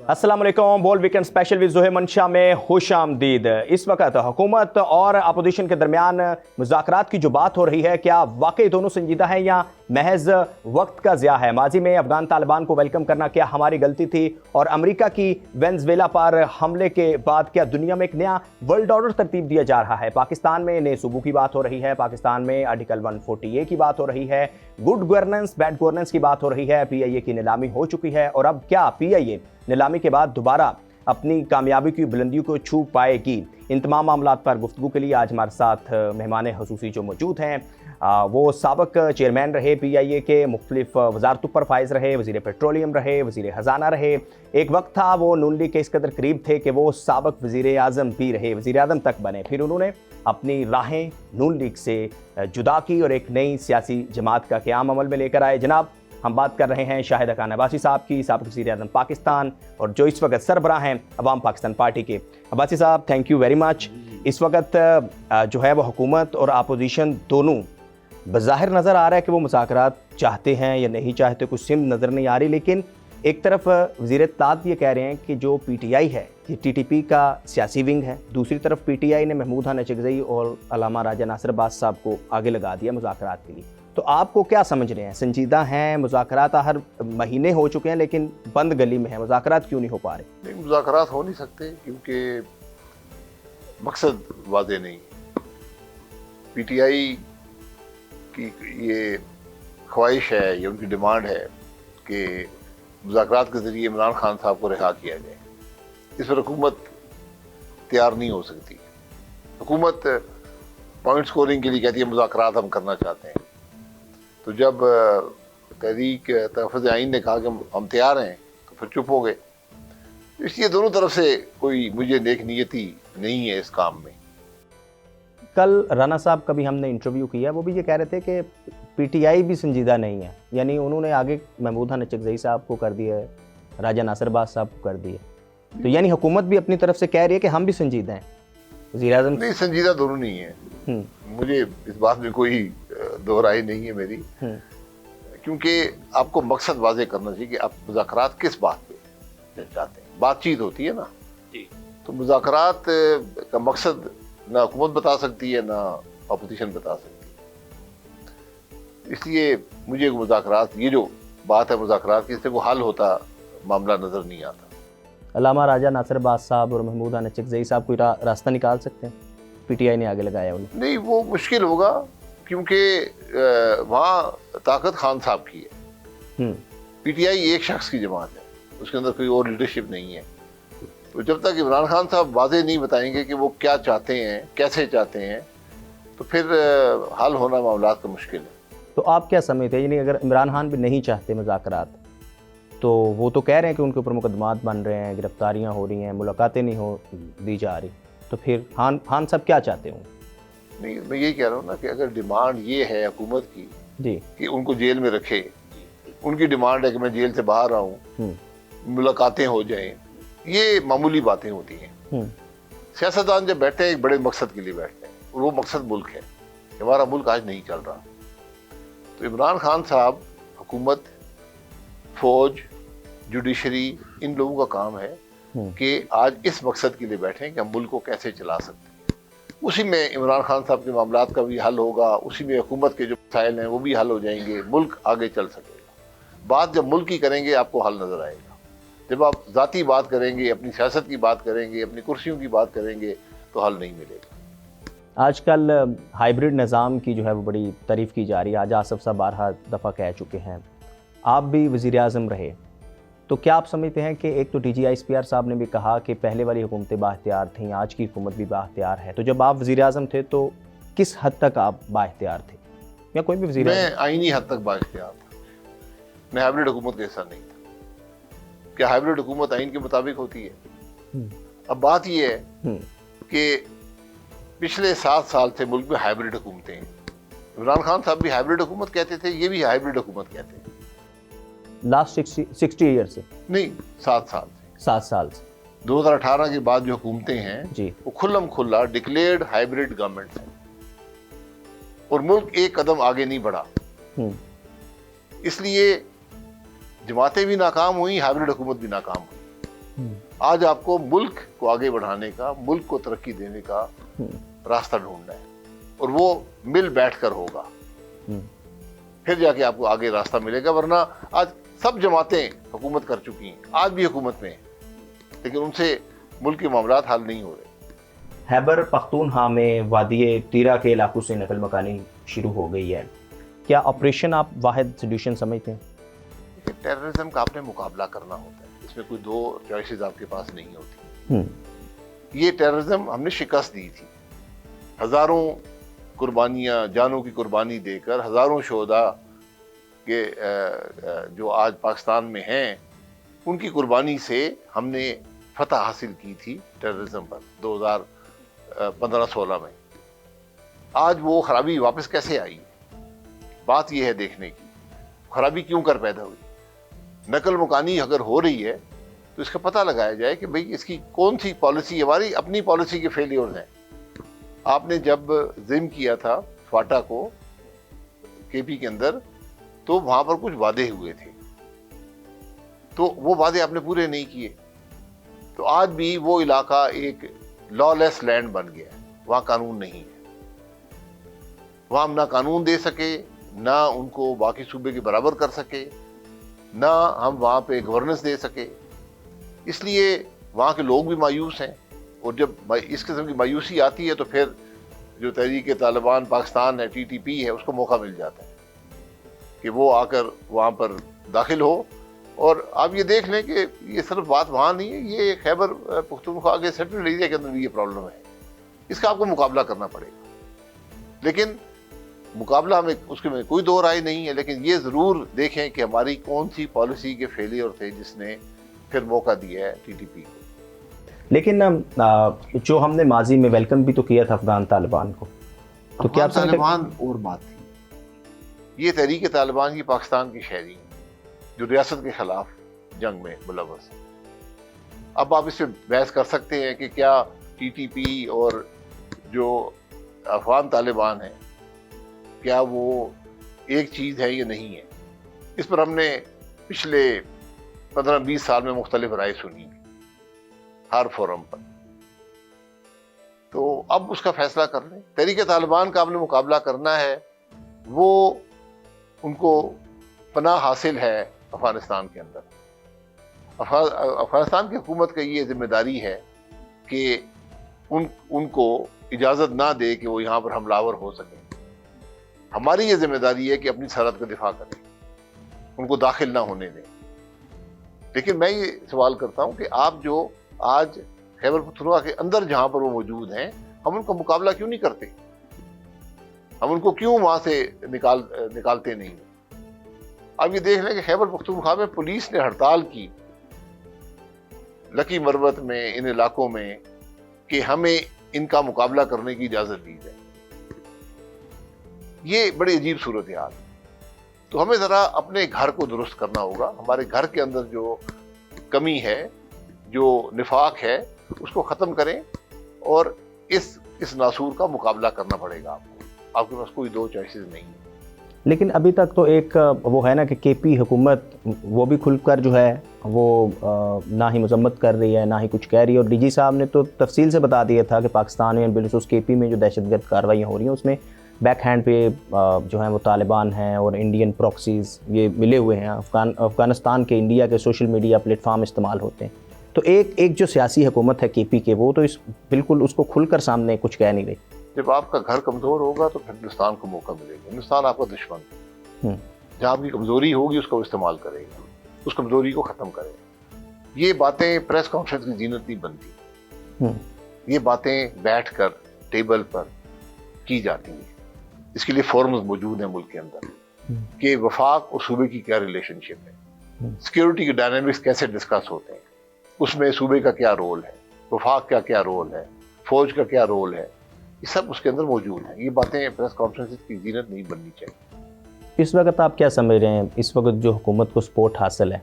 अस्सलाम वालेकुम। बोल वीकेंड स्पेशल विद ज़ोहे मंशा में खुश आमदीद। इस वक्त हुकूमत और अपोजिशन के दरमियान मुज़ाकरात की जो बात हो रही है, क्या वाकई दोनों संजीदा हैं या महज वक्त का ज़िया है? माजी में अफगान तालिबान को वेलकम करना क्या हमारी गलती थी? और अमेरिका की वेनेज़ुएला पर हमले के बाद क्या दुनिया में एक नया वर्ल्ड ऑर्डर तरतीब दिया जा रहा है? पाकिस्तान में नए सूबों की बात हो रही है, पाकिस्तान में आर्टिकल 140A की बात हो रही है, गुड गवर्नेंस बैड गवर्नेंस की बात हो रही है, PIA की नीलामी हो चुकी है और अब क्या PIA नीलामी के बाद दोबारा अपनी कामयाबी की बुलंदियों को छू पाएगी? इन तमाम मामलात पर गुफ्तगू के लिए आज हमारे साथ मेहमान खसूसी जो मौजूद हैं, वो साबिक चेयरमैन रहे PIA के, मुख्तलिफ वजारतों पर फाइज रहे, वज़ीर पेट्रोलियम रहे, वज़ीर ख़जाना रहे, एक वक्त था वो नून लीग के इस कदर करीब थे कि वो साबिक वज़ीर आज़म भी रहे, वज़ीर आज़म तक बने। फिर उन्होंने अपनी राहें नून लीग से जुदा की और एक नई सियासी जमात का क़याम अमल में लेकर आए। जनाब, हम बात कर रहे हैं शाहिद खान अब्बासी साहब की, साबिक वज़ीर आज़म पाकिस्तान और जो इस वक्त सरबराह हैं अवाम पाकिस्तान पार्टी के। अब्बासी साहब, थैंक यू वेरी मच। इस वक्त जो है वो हुकूमत और अपोजिशन दोनों बज़ाहिर नज़र आ रहा है कि वो मुज़ाकरात चाहते हैं या नहीं चाहते, कुछ सिम नज़र नहीं आ रही, लेकिन एक तरफ वज़ीर इत्तेलात ये कह रहे हैं कि जो PTI है ये TTP का सियासी विंग है, दूसरी तरफ PTI ने महमूद खान अचकज़ई और अल्लामा राजा नासिर अब्बास साहब को आगे लगा दिया मुज़ाकरात के लिए। तो आपको क्या समझ रहे हैं? संजीदा हैं मुज़ाकरात, हर महीने हो चुके हैं लेकिन बंद गली में है, मुज़ाकरात क्यों नहीं हो पा रहे? नहीं, मुज़ाकरात हो नहीं सकते क्योंकि मकसद वाज़ेह नहीं। PTI की ये ख्वाहिश है, ये उनकी डिमांड है कि मुज़ाकरात के ज़रिए इमरान खान साहब को रिहा किया जाए। इस पर हुकूमत तैयार नहीं हो सकती। हुकूमत पॉइंट स्कोरिंग के लिए कहती है मुज़ाकरात हम करना चाहते हैं। तो जब तहरीक तहफ़्फ़ुज़ आइन ने कहा कि हम तैयार हैं तो फिर चुप हो गए। इसलिए दोनों तरफ से कोई मुझे नेक नियति नहीं है इस काम में। कल राना साहब का भी हमने इंटरव्यू किया, वो भी ये कह रहे थे कि PTI भी संजीदा नहीं है, यानी उन्होंने आगे महमूद खान अचकज़ई साहब को कर दिया है, राजा नासिर अब्बास साहब को कर दिया, तो यानी हुकूमत भी अपनी तरफ से कह रही है कि हम भी संजीदा हैं। वज़ीर आज़म नहीं, संजीदा दोनों नहीं है। मुझे इस बात में कोई दो राय नहीं है मेरी, क्योंकि आपको मकसद वाज़ेह करना चाहिए कि आप मुज़ाकरात किस बात पे चाहते हैं। बातचीत होती है ना जी, तो मुज़ाकरात का मकसद ना हुकूमत बता सकती है ना अपोजिशन बता सकती है। इसलिए मुझे मुज़ाकरात, ये जो बात है मुज़ाकरात की, इससे वो हल होता मामला नज़र नहीं आता। अल्लामा राजा नासिर अब्बास साहब और महमूद खान अचकज़ई साहब कोई रास्ता निकाल सकते हैं? PTI ने आगे लगाया उन्हें। नहीं, वो मुश्किल होगा क्योंकि वहाँ ताकत खान साहब की है। PTI एक शख्स की जमात है, उसके अंदर कोई और लीडरशिप नहीं है। तो जब तक इमरान खान साहब वाज़ेह नहीं बताएंगे कि वो क्या चाहते हैं, कैसे चाहते हैं, तो फिर हल होना मामलात का मुश्किल है। तो आप क्या समझते हैं, यानी अगर इमरान खान भी नहीं चाहते मुज़ाकरात, तो वो तो कह रहे हैं कि उनके ऊपर मुकदमात बन रहे हैं, गिरफ्तारियां हो रही हैं, मुलाकातें नहीं हो दी जा रही, तो फिर खान साहब क्या चाहते हों? नहीं, मैं यही कह रहा हूँ ना कि अगर डिमांड ये है हुकूमत की जी कि उनको जेल में रखे, उनकी डिमांड है कि मैं जेल से बाहर आऊँ, मुलाकातें हो जाएं, ये मामूली बातें होती हैं। सियासतदान जब बैठते हैं एक बड़े मकसद के लिए बैठते हैं, और वो मकसद मुल्क है। हमारा मुल्क आज नहीं चल रहा। तो इमरान खान साहब, हुकूमत, फौज, जुडिशरी, इन लोगों का काम है कि आज इस मकसद के लिए बैठें कि हम मुल्क को कैसे चला सकते हैं। उसी में इमरान खान साहब के मामलात का भी हल होगा, उसी में हुकूमत के जो मसाइल हैं वो भी हल हो जाएंगे, मुल्क आगे चल सकेगा। बात जब मुल्क की करेंगे आपको हल नज़र आएगा। जब आप ज़ाती बात करेंगे, अपनी सियासत की बात करेंगे, अपनी कुर्सियों की बात करेंगे, तो हल नहीं मिलेगा। आजकल हाइब्रिड निज़ाम की जो है वो बड़ी तारीफ़ की जा रही है। आज आसफ साहब 12 दफ़ा कह चुके हैं, आप भी वज़ीर आज़म रहे, तो क्या आप समझते हैं कि एक तो DG ISPR साहब ने भी कहा कि पहले वाली हुकूमतें बाइख्तियार थीं, आज की हुकूमत भी बाइख्तियार है, तो जब आप वज़ीर आज़म थे तो किस हद तक आप बाइख्तियार थे, या कोई भी वज़ीर? मैं आईनी हद तक बाइख्तियार था, मैं हाइब्रिड हुकूमत के हिस्सा नहीं था। क्या हाइब्रिड हुकूमत आइन के मुताबिक होती है? अब बात ये है कि पिछले 7 साल से मुल्क में हाइब्रिड हुकूमतें हैं। इमरान खान साहब भी हाइब्रिड हुकूमत कहते थे, ये भी हाइब्रिड हुकूमत कहते हैं। लास्ट 60 ईयर से नहीं, 7 साल से। 7 साल से 2018 के बाद जो हुकूमतें हैं जी, वो खुल्लम खुल्ला डिक्लेयर्ड हाइब्रिड गवर्नमेंट हैं और मुल्क एक कदम आगे नहीं बढ़ा। इसलिए जमातें भी नाकाम हुई, हाइब्रिड हुकूमत भी नाकाम हुई। آج آپ کو ملک کو آگے بڑھانے کا، ملک کو ترقی دینے کا راستہ ڈھونڈنا ہے، اور وہ مل بیٹھ کر ہوگا، پھر جا کے آپ کو آگے راستہ ملے گا. ورنہ آج سب جماعتیں حکومت کر چکی ہیں، آج بھی حکومت میں ہیں، لیکن ان سے ملک کے معاملات حل نہیں ہو رہے. خیبر پختونخوا میں وادی تیرا کے علاقوں سے نقل مکانی شروع ہو گئی ہے. کیا آپریشن آپ واحد سولوشن سمجھتے ہیں؟ ٹیررزم کا آپ نے مقابلہ کرنا ہوتا ہے، اس میں کوئی دو چوائسز آپ کے پاس نہیں ہوتی. یہ ٹیررزم ہم نے شکست دی تھی، ہزاروں قربانیاں، جانوں کی قربانی دے کر، ہزاروں شہداء کے جو آج پاکستان میں ہیں ان کی قربانی سے ہم نے فتح حاصل کی تھی ٹیررزم پر 2015-16 میں. آج وہ خرابی واپس کیسے آئی؟ بات یہ ہے دیکھنے کی، خرابی کیوں کر پیدا ہوئی. نقل مکانی اگر ہو رہی ہے تو اس کا پتہ لگایا جائے کہ بھئی اس کی کون سی پالیسی، ہماری اپنی پالیسی کے فیلیئرز ہیں. آپ نے جب ضم کیا تھا فاٹا کو کے پی کے اندر تو وہاں پر کچھ وعدے ہوئے تھے، تو وہ وعدے آپ نے پورے نہیں کیے. تو آج بھی وہ علاقہ ایک لا لیس لینڈ بن گیا ہے، وہاں قانون نہیں ہے. وہاں ہم نہ قانون دے سکے، نہ ان کو باقی صوبے کے برابر کر سکے، نہ ہم وہاں پہ گورننس دے سکے. اس لیے وہاں کے لوگ بھی مایوس ہیں، اور جب اس قسم کی مایوسی آتی ہے تو پھر جو تحریک طالبان پاکستان ہے، TTP ہے، اس کو موقع مل جاتا ہے کہ وہ آ کر وہاں پر داخل ہو. اور آپ یہ دیکھ لیں کہ یہ صرف بات وہاں نہیں ہے، یہ خیبر پختونخوا کے سیٹلڈ ایریا کے اندر بھی یہ پرابلم ہے. اس کا آپ کو مقابلہ کرنا پڑے گا، لیکن مقابلہ ہمیں اس کے میں کوئی دو رائے نہیں ہے. لیکن یہ ضرور دیکھیں کہ ہماری کون سی پالیسی کے فیلیئر تھے جس نے پھر موقع دیا ہے TTP کو. لیکن جو ہم نے ماضی میں ویلکم بھی تو کیا تھا افغان طالبان کو، تو کیا طالبان اور بات تھی. یہ تحریک طالبان کی پاکستان کی شہری ہیں جو ریاست کے خلاف جنگ میں ملوث ہیں. اب آپ اس سے بحث کر سکتے ہیں کہ کیا TTP اور جو افغان طالبان ہیں کیا وہ ایک چیز ہے یا نہیں ہے. اس پر ہم نے پچھلے 15-20 سال میں مختلف رائے سنی ہر فورم پر. تو اب اس کا فیصلہ کر لیں. تحریک طالبان کا آپ نے مقابلہ کرنا ہے، وہ ان کو پناہ حاصل ہے افغانستان کے اندر. افغانستان کی حکومت کا یہ ذمہ داری ہے کہ ان کو اجازت نہ دے کہ وہ یہاں پر حملہ آور ہو سکیں. ہماری یہ ذمہ داری ہے کہ اپنی سرحد کا دفاع کریں، ان کو داخل نہ ہونے دیں. لیکن میں یہ سوال کرتا ہوں کہ آپ جو آج خیبر پختونخوا کے اندر جہاں پر وہ موجود ہیں، ہم ان کا مقابلہ کیوں نہیں کرتے؟ ہم ان کو کیوں وہاں سے نکالتے نہیں؟ اب یہ دیکھ لیں کہ خیبر پختونخوا میں پولیس نے ہڑتال کی لکی مروت میں، ان علاقوں میں، کہ ہمیں ان کا مقابلہ کرنے کی اجازت دی جائے. یہ بڑی عجیب صورتحال. تو ہمیں ذرا اپنے گھر کو درست کرنا ہوگا. ہمارے گھر کے اندر جو کمی ہے، جو نفاق ہے، اس کو ختم کریں، اور اس ناسور کا مقابلہ کرنا پڑے گا. آپ کے پاس کوئی دو چوائسیز نہیں ہیں. لیکن ابھی تک تو ایک وہ ہے نا کہ KP حکومت وہ بھی کھل کر جو ہے وہ نہ ہی مذمت کر رہی ہے، نہ ہی کچھ کہہ رہی ہے. اور DG صاحب نے تو تفصیل سے بتا دیا تھا کہ پاکستان میں بالخصوص KP میں جو دہشت گرد کارروائیاں ہو رہی ہیں اس میں بیک ہینڈ پہ جو ہیں وہ طالبان ہیں اور انڈین پروکسیز یہ ملے ہوئے ہیں. افغانستان کے انڈیا کے سوشل میڈیا پلیٹ فارم استعمال ہوتے ہیں. تو ایک جو سیاسی حکومت ہے KP کے، وہ تو بالکل اس کو کھل کر سامنے کچھ کہہ نہیں رہی. جب آپ کا گھر کمزور ہوگا تو پھر ہندوستان کو موقع ملے گا. ہندوستان آپ کا دشمن ہے. جہاں آپ کی کمزوری ہوگی اس کا وہ استعمال کرے گا، اس کمزوری کو ختم کرے گا. یہ باتیں پریس کانفرنس کی زینت نہیں بنتی. یہ باتیں بیٹھ کر ٹیبل پر کی جاتی ہیں. اس کے لیے فورمز موجود ہیں ملک کے اندر کہ وفاق اور صوبے کی کیا ریلیشن شپ ہے، سیکیورٹی کے ڈائنامکس کیسے ڈسکس ہوتے ہیں، اس میں صوبے کا کیا رول ہے، وفاق کا کیا رول ہے، فوج کا کیا رول ہے. یہ سب اس کے اندر موجود ہیں. یہ باتیں پریس کانفرنس کی زینت نہیں بننی چاہیے. اس وقت آپ کیا سمجھ رہے ہیں، اس وقت جو حکومت کو سپورٹ حاصل ہے،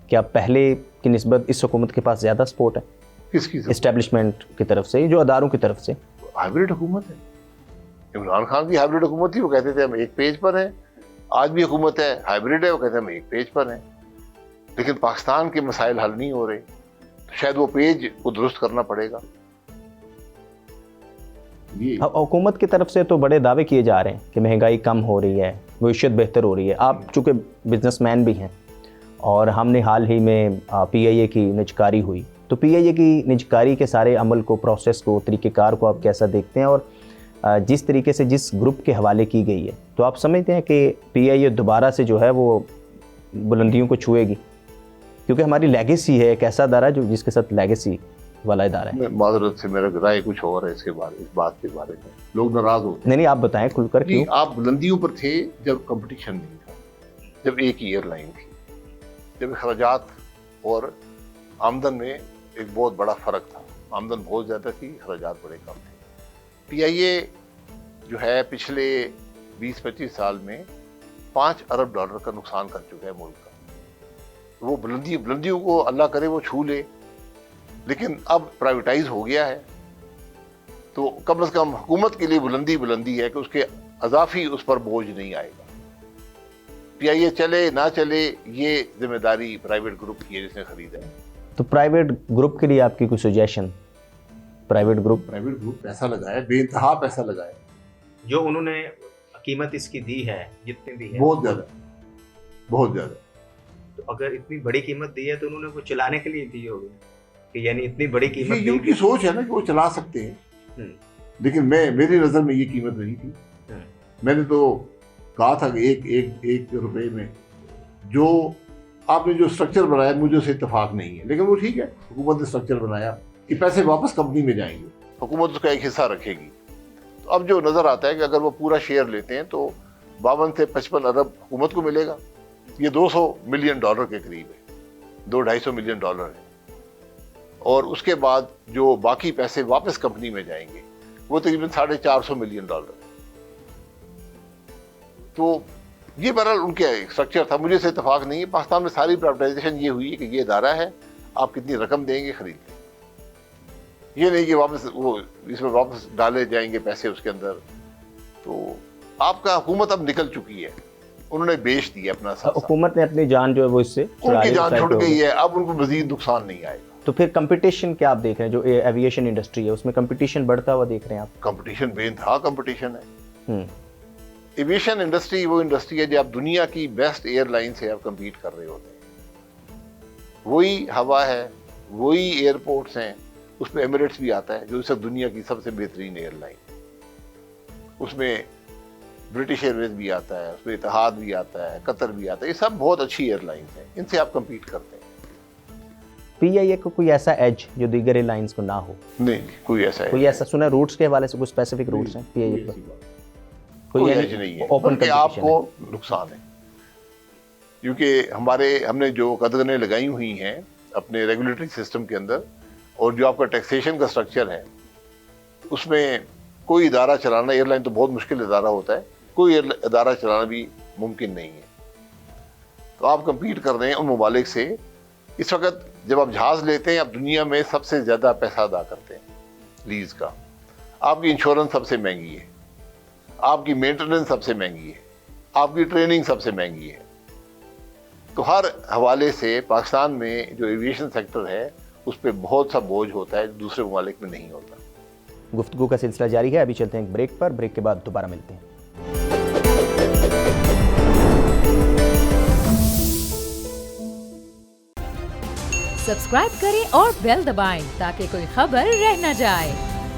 کیا پہلے کی نسبت اس حکومت کے پاس زیادہ سپورٹ ہے؟ کس کی؟ اسٹیبلشمنٹ کی طرف سے، جو اداروں کی طرف سے. ہائیبریڈ حکومت ہے. عمران خان کی ہائیبریڈ حکومت تھی، وہ کہتے تھے ہم ایک پیج پر ہیں. آج بھی حکومت ہے، ہائیبریڈ ہے، وہ کہتے ہیں ہم ایک پیج پر ہیں. لیکن پاکستان کے مسائل حل نہیں ہو رہے. शायद वो पेज को दुरुस्त करना पड़ेगा। ये हुकूमत की तरफ से तो बड़े दावे किए जा रहे हैं कि महंगाई कम हो रही है, मईशत बेहतर हो रही है। आप चूँकि बिजनेसमैन भी हैं और हमने हाल ही में PIA की निजकारी हुई, तो PIA की निजकारी के सारे अमल को, प्रोसेस को, तरीक़ेकार को आप कैसा देखते हैं? और जिस तरीके से जिस ग्रुप के हवाले की गई है, तो आप समझते हैं कि PIA दोबारा से जो है वो बुलंदियों को छुएगी? क्योंकि हमारी लेगेसी है, एक ऐसा अदारा जो जिसके साथ लेगेसी वाला इदारा है। माजरत से मेरा राय कुछ और है इसके बारे, इस बात के बारे में लोग नाराज होते हैं। नहीं, आप बताएं खुलकर क्यों? आप बुलंदियों पर थे जब कंपटीशन नहीं था, जब एक ही एयरलाइन थी, जब अखराजात और आमदन में एक बहुत बड़ा फर्क था। आमदन बहुत ज़्यादा थी, अखराजात बड़े कम थे। PIA जो है पिछले 20-25 साल में $5 अरब का नुकसान कर चुका है मुल्क का। तो वो बुलंदियों को अल्लाह करे वो छू ले, लेकिन अब प्राइवेटाइज हो गया है, तो कम से कम हुकूमत के लिए बुलंदी है कि उसके अजाफी उस पर बोझ नहीं आएगा। PIA चले ना चले ये जिम्मेदारी प्राइवेट ग्रुप की है जिसने खरीदा है। तो प्राइवेट ग्रुप के लिए आपकी कोई सजेशन? प्राइवेट ग्रुप पैसा लगाया, बेइंतहा पैसा लगाया, जो उन्होंने कीमत इसकी दी है, जितनी भी है, बहुत ज़्यादा। तो अगर इतनी बड़ी कीमत दी है तो उन्होंने वो चलाने के लिए दी होगी, कि यानी इतनी बड़ी कीमत ये उनकी सोच है ना कि वो चला सकते हैं। लेकिन मेरी नज़र में ये कीमत नहीं थी। मैंने तो कहा था कि एक रुपए में जो आपने जो स्ट्रक्चर बनाया, मुझे उससे इत्तेफाक नहीं है, लेकिन वो ठीक है, हुकूमत ने स्ट्रक्चर बनाया कि पैसे वापस कंपनी में जाएंगे, हुकूमत उसका एक हिस्सा रखेगी। तो अब जो नज़र आता है कि अगर वो पूरा शेयर लेते हैं तो 52 से 55 अरब हुकूमत को मिलेगा। ये $200 मिलियन के करीब है, $200-250 मिलियन है। और उसके बाद जो बाकी पैसे वापस कंपनी में जाएंगे वो तकरीबन $450 मिलियन है। तो ये बहरहाल उनके स्ट्रक्चर था, मुझे से इत्तेफाक नहीं है। पाकिस्तान में सारी प्राइवेटाइजेशन ये हुई है कि ये इदारा है, आप कितनी रकम देंगे खरीद लें, ये नहीं कि वापस वो इसमें वापस डाले जाएंगे पैसे उसके अंदर। तो आपका हुकूमत अब निकल चुकी है, उन्होंने बेच दिया अपना साथ। हुकूमत ने अपनी जान जो है वो इससे उनकी जान छुट गई है, अब उनको मजीद नुकसान नहीं आएगा। तो फिर कंपटीशन क्या आप देख रहे हैं? जो एविएशन इंडस्ट्री है उसमें कंपटीशन बढ़ता हुआ देख रहे हैं आप? कंपटीशन बेइंतहा कंपटीशन है। एविएशन इंडस्ट्री वो इंडस्ट्री है जब दुनिया की बेस्ट एयरलाइन से आप कम्पीट कर रहे होते हैं। वही हवा है, वही एयरपोर्ट्स हैं, उसमें एमिरेट्स भी आता है जो इस दुनिया की सबसे बेहतरीन एयरलाइन, उसमें ब्रिटिश एयरवेज भी आता है, उसमें इतिहाद भी आता है, कतर भी आता है। ये सब बहुत अच्छी एयरलाइंस हैं, इनसे आप कम्पीट करते हैं। PIA को कोई ऐसा एज जो दीगर एयरलाइंस को ना हो? नहीं, कोई ऐसा सुना रूट्स के हवाले से कुछ स्पेसिफिक रूट्स हैं PIA पर? कोई एज नहीं है, ओपन बल्कि आपको नुकसान है, क्योंकि हमने जो कदगनें लगाई हुई हैं अपने रेगुलेटरी सिस्टम के अंदर, और जो आपका टैक्सेशन का स्ट्रक्चर है, उसमें कोई इदारा चलाना, एयरलाइन तो बहुत मुश्किल इदारा होता है, कोई इदारा चलाना भी मुमकिन नहीं है। तो आप कम्पीट कर रहे हैं उन ममालिक से। इस वक्त जब आप जहाज़ लेते हैं, आप दुनिया में सबसे ज़्यादा पैसा अदा करते हैं लीज़ का। आपकी इंश्योरेंस सबसे महंगी है, आपकी मेंटेनेंस सबसे महंगी है, आपकी ट्रेनिंग सबसे महंगी है। तो हर हवाले से पाकिस्तान में जो एविएशन सेक्टर है उस पर बहुत सा बोझ होता है, दूसरे ममालिक में नहीं होता। गुफ्तगू का सिलसिला जारी है, अभी चलते हैं एक ब्रेक पर, ब्रेक के बाद दोबारा मिलते हैं। सब्सक्राइब करें और बेल दबाएं ताकि कोई खबर रह न जाए।